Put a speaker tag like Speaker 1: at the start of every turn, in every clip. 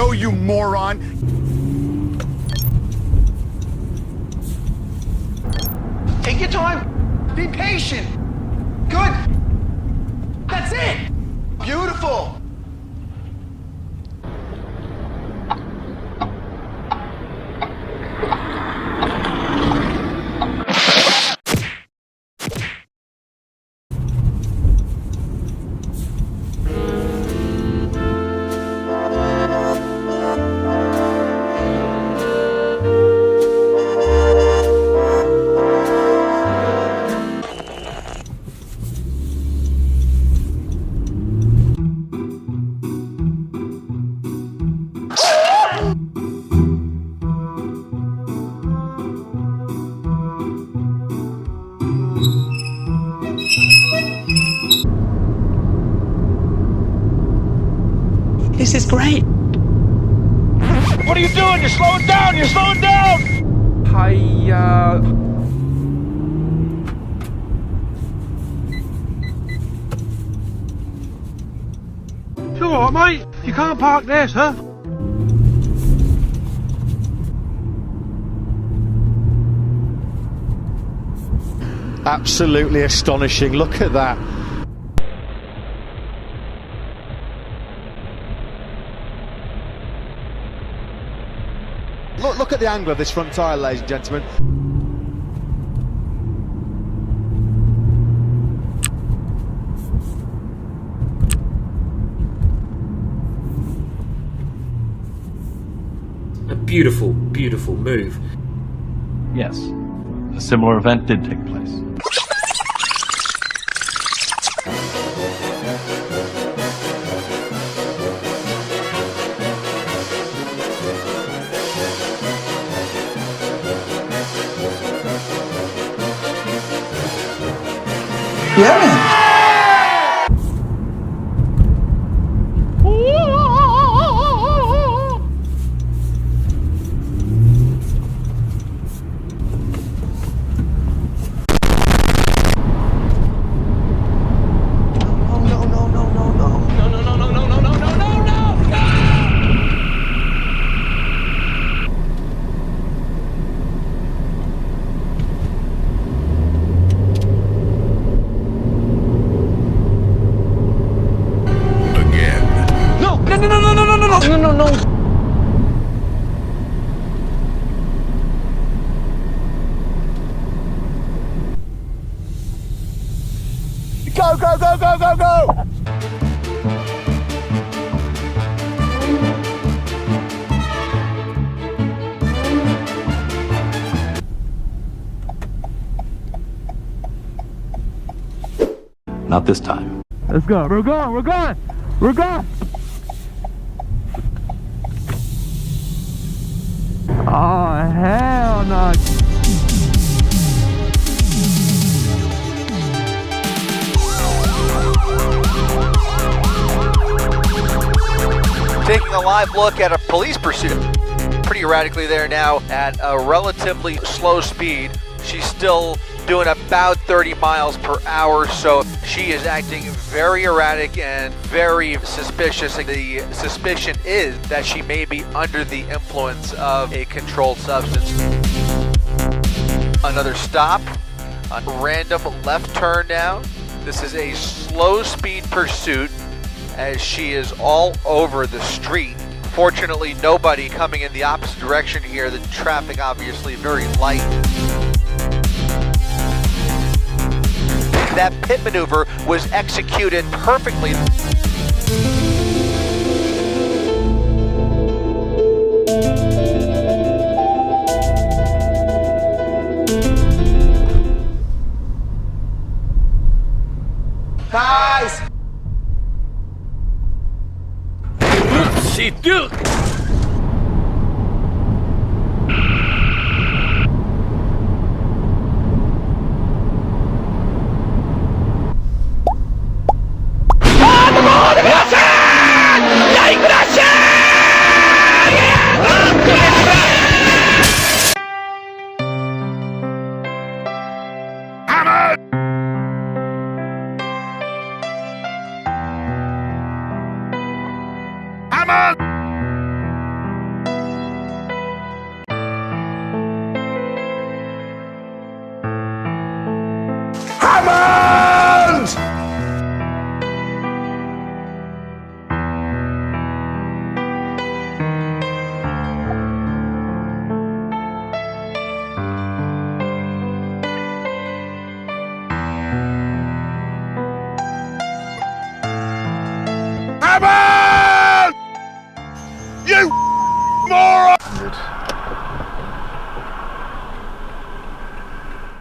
Speaker 1: go, you moron!
Speaker 2: Take your time. Be patient. Good. That's it. Beautiful.
Speaker 3: This is great.
Speaker 4: What are you doing? You're slowing down! You're slowing down!
Speaker 5: It's all right, mate. You can't park there, sir.
Speaker 6: Absolutely astonishing. Look at that. Look at the angle of this front tyre, ladies and gentlemen.
Speaker 7: A beautiful, beautiful move.
Speaker 8: Yes, a similar event did take place.
Speaker 3: Yeah, man.
Speaker 2: No.
Speaker 4: Go, go, go, go, go, go!
Speaker 8: Not this time.
Speaker 5: Let's go. We're going. We're going. We're going. Oh, hell no.
Speaker 9: Taking a live look at a police pursuit. Pretty erratically there now at a relatively slow speed. She's still doing about 30 miles per hour, so she is acting very erratic and very suspicious. The suspicion is that she may be under the influence of a controlled substance. Another stop, a random left turn now. This is a slow speed pursuit as she is all over the street. Fortunately, nobody coming in the opposite direction here. The traffic obviously very light. That pit maneuver was executed perfectly.
Speaker 2: Guys!
Speaker 4: She do!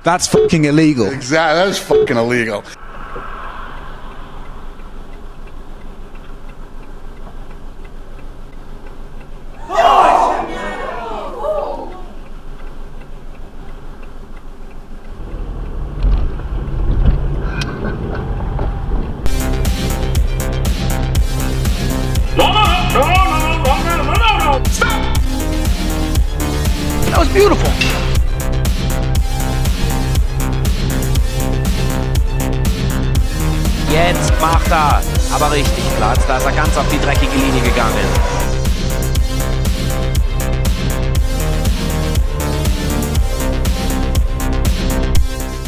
Speaker 3: That's fucking illegal.
Speaker 1: Exactly, that is fucking illegal.
Speaker 2: That was beautiful.
Speaker 10: Jetzt macht er aber richtig Platz. Da ist er ganz auf die dreckige Linie gegangen.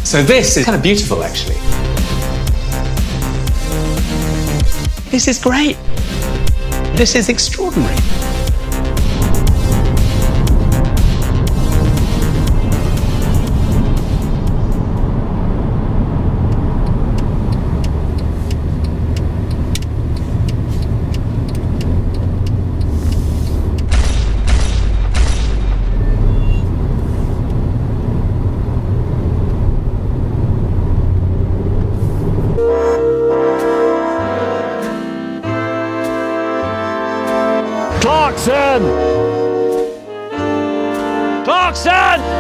Speaker 11: So this is kind of beautiful, actually. This is great. This is extraordinary.
Speaker 4: Clarkson! Clarkson!